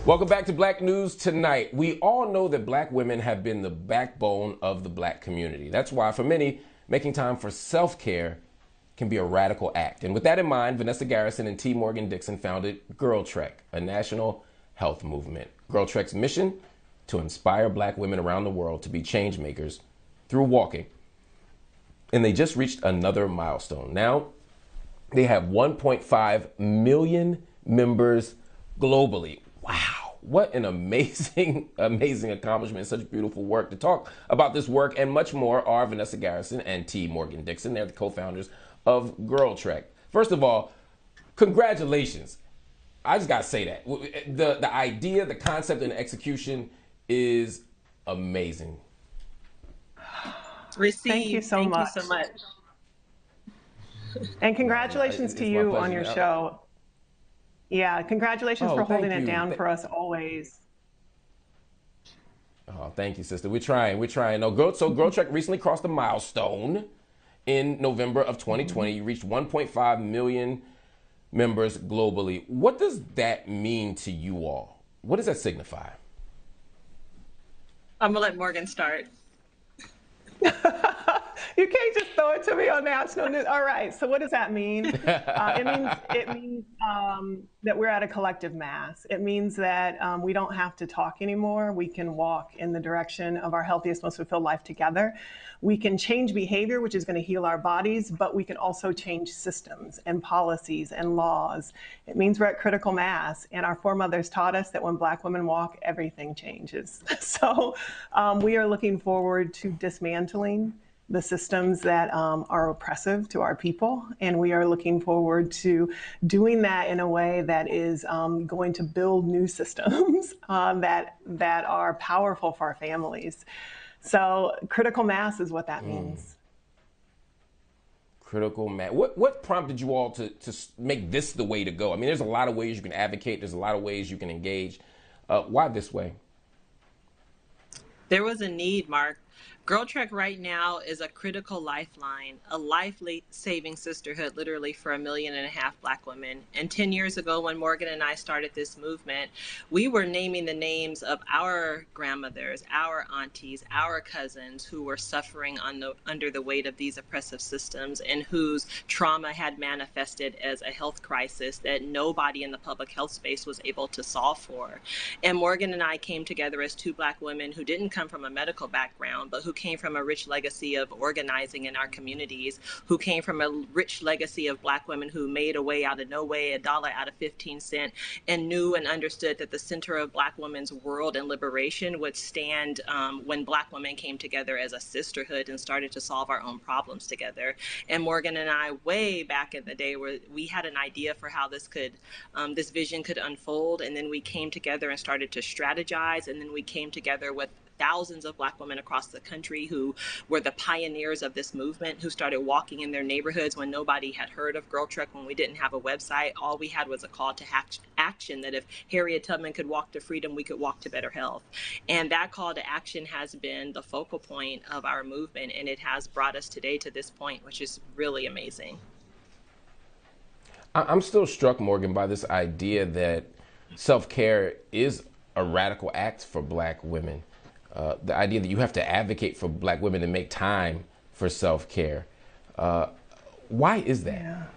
Welcome back to Black News Tonight. We all know that black women have been the backbone of the black community. That's why, for many, making time for self-care can be a radical act. And with that in mind, Vanessa Garrison and T. Morgan Dixon founded GirlTrek, a national health movement. GirlTrek's mission: to inspire black women around the world to be change makers through walking. And they just reached another milestone. Now, they have 1.5 million members globally. Wow, what an amazing, amazing accomplishment, such beautiful work. To talk about this work and much more are Vanessa Garrison and T. Morgan Dixon. They're the co-founders of GirlTrek. First of all, congratulations. I just gotta say that. The idea, the concept, and the execution is amazing. Thank you so much. And congratulations to you on your show. Yeah, congratulations for holding it down for us always. Oh, thank you, sister. We're trying. No, so GirlTrek recently crossed a milestone in November of 2020. You reached 1.5 million members globally. What does that mean to you all? What does that signify? I'm gonna let Morgan start. You can't just throw it to me on national news. All right. So what does that mean? It means that we're at a collective mass. It means that we don't have to talk anymore. We can walk in the direction of our healthiest, most fulfilled life together. We can change behavior, which is going to heal our bodies, but we can also change systems and policies and laws. It means we're at critical mass, and our foremothers taught us that when Black women walk, everything changes. So we are looking forward to dismantling the systems that are oppressive to our people. And we are looking forward to doing that in a way that is going to build new systems that are powerful for our families. So critical mass is what that means. Critical mass. What prompted you all to make this the way to go? I mean, there's a lot of ways you can advocate. There's a lot of ways you can engage. Why this way? There was a need, Mark. GirlTrek right now is a critical lifeline, a life-saving sisterhood, literally for 1.5 million Black women. And 10 years ago, when Morgan and I started this movement, we were naming the names of our grandmothers, our aunties, our cousins who were suffering under the weight of these oppressive systems and whose trauma had manifested as a health crisis that nobody in the public health space was able to solve for. And Morgan and I came together as two Black women who didn't come from a medical background, but who came from a rich legacy of organizing in our communities, who came from a rich legacy of Black women who made a way out of no way, $1 out of 15 cents, and knew and understood that the center of Black women's world and liberation would stand when Black women came together as a sisterhood and started to solve our own problems together. And Morgan and I, way back in the day, we had an idea for how this vision could unfold, and then we came together and started to strategize, and then we came together with thousands of Black women across the country who were the pioneers of this movement, who started walking in their neighborhoods when nobody had heard of GirlTrek, when we didn't have a website. All we had was a call to action that if Harriet Tubman could walk to freedom, we could walk to better health. And that call to action has been the focal point of our movement, and it has brought us today to this point, which is really amazing. I'm still struck, Morgan, by this idea that self-care is a radical act for Black women. The idea that you have to advocate for Black women to make time for self-care. Why is that?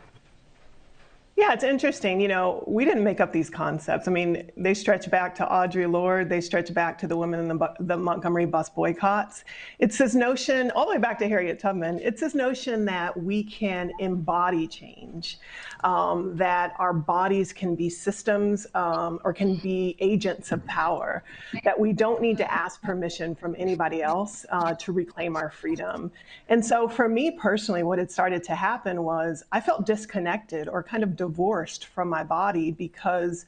Yeah, it's interesting. You know, we didn't make up these concepts. I mean, they stretch back to Audre Lorde. They stretch back to the women in the Montgomery bus boycotts. It's this notion, all the way back to Harriet Tubman, it's this notion that we can embody change, that our bodies can be systems or can be agents of power, that we don't need to ask permission from anybody else to reclaim our freedom. And so for me personally, what had started to happen was I felt disconnected or kind of divorced from my body because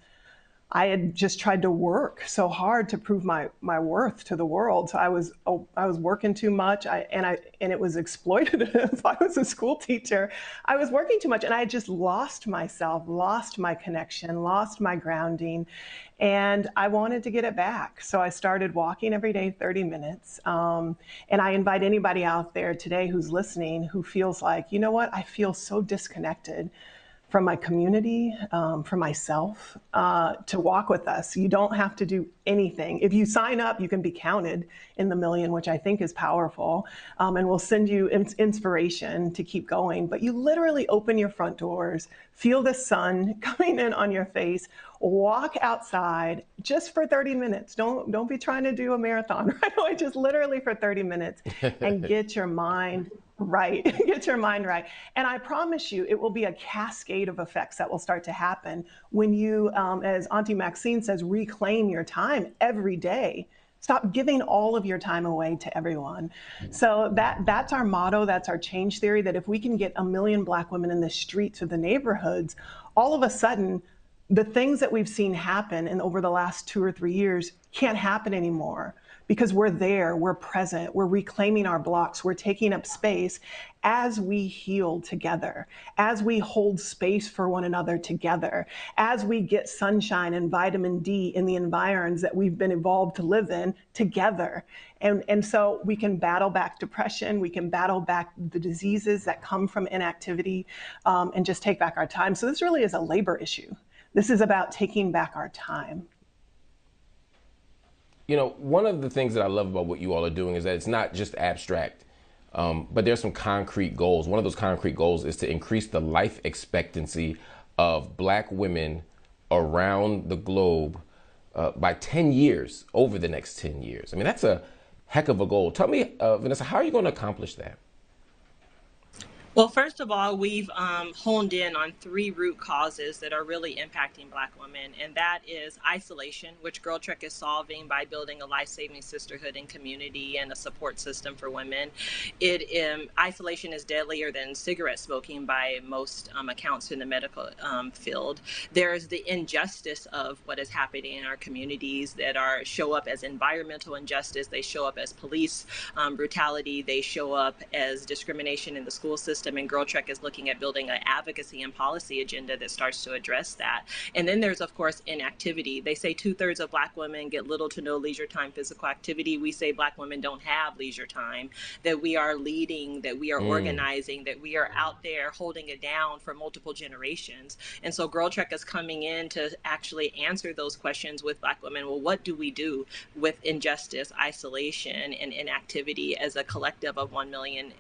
I had just tried to work so hard to prove my worth to the world. So I was working too much, and it was exploitative. I was a school teacher. I was working too much, and I had just lost myself, lost my connection, lost my grounding, and I wanted to get it back. So I started walking every day, 30 minutes. And I invite anybody out there today who's listening who feels like, you know what, I feel so disconnected from my community, from myself, to walk with us. You don't have to do anything. If you sign up, you can be counted in the million, which I think is powerful, and will send you inspiration to keep going. But you literally open your front doors, feel the sun coming in on your face, walk outside just for 30 minutes. Don't be trying to do a marathon right away, just literally for 30 minutes and get your mind right. Get your mind right. And I promise you, it will be a cascade of effects that will start to happen when you, as Auntie Maxine says, reclaim your time every day. Stop giving all of your time away to everyone. So that's our motto. That's our change theory, that if we can get 1 million Black women in the streets of the neighborhoods, all of a sudden, the things that we've seen happen in over the last 2 or 3 years can't happen anymore, because we're there, we're present, we're reclaiming our blocks, we're taking up space as we heal together, as we hold space for one another together, as we get sunshine and vitamin D in the environs that we've been evolved to live in together. And so we can battle back depression, we can battle back the diseases that come from inactivity, and just take back our time. So this really is a labor issue. This is about taking back our time. You know, one of the things that I love about what you all are doing is that it's not just abstract, but there's some concrete goals. One of those concrete goals is to increase the life expectancy of Black women around the globe by 10 years, over the next 10 years. I mean, that's a heck of a goal. Tell me, Vanessa, how are you going to accomplish that? Well, first of all, we've honed in on 3 root causes that are really impacting Black women, and that is isolation, which GirlTrek is solving by building a life-saving sisterhood and community and a support system for women. Isolation is deadlier than cigarette smoking by most accounts in the medical field. There's the injustice of what is happening in our communities that show up as environmental injustice. They show up as police brutality. They show up as discrimination in the school system. And GirlTrek is looking at building an advocacy and policy agenda that starts to address that. And then there's, of course, inactivity. They say 2/3 of Black women get little to no leisure time physical activity. We say Black women don't have leisure time, that we are leading, that we are organizing, that we are out there holding it down for multiple generations. And so GirlTrek is coming in to actually answer those questions with Black women. Well, what do we do with injustice, isolation, and inactivity as a collective of 1.5 million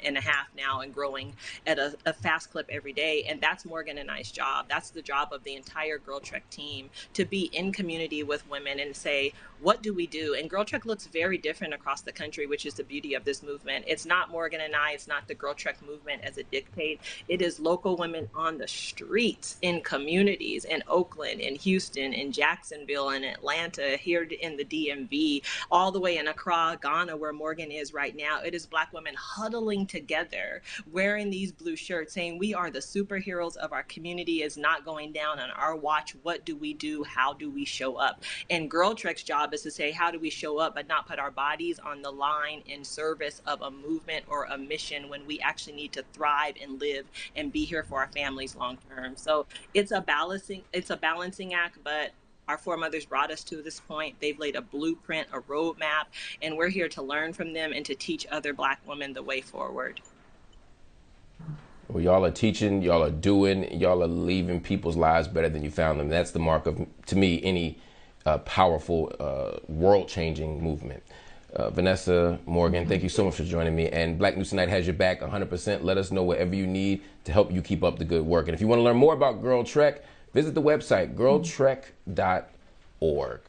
now and growing at a fast clip every day? And that's Morgan and I's job. That's the job of the entire GirlTrek team, to be in community with women and say, what do we do? And GirlTrek looks very different across the country, which is the beauty of this movement. It's not Morgan and I, it's not the GirlTrek movement as it dictates. It is local women on the streets, in communities, in Oakland, in Houston, in Jacksonville, in Atlanta, here in the DMV, all the way in Accra, Ghana, where Morgan is right now. It is Black women huddling together, wearing these blue shirts, saying we are the superheroes of our community. Is not going down on our watch. What do we do? How do we show up? And GirlTrek's job is to say, how do we show up, but not put our bodies on the line in service of a movement or a mission, when we actually need to thrive and live and be here for our families long term. So it's a balancing act, but our foremothers brought us to this point. They've laid a blueprint, a roadmap, and we're here to learn from them and to teach other Black women the way forward. Well, y'all are teaching, y'all are doing, y'all are leaving people's lives better than you found them. That's the mark of, to me, any powerful, world-changing movement. Vanessa, Morgan, thank you so much for joining me. And Black News Tonight has your back 100%. Let us know whatever you need to help you keep up the good work. And if you want to learn more about GirlTrek, visit the website, girltrek.org.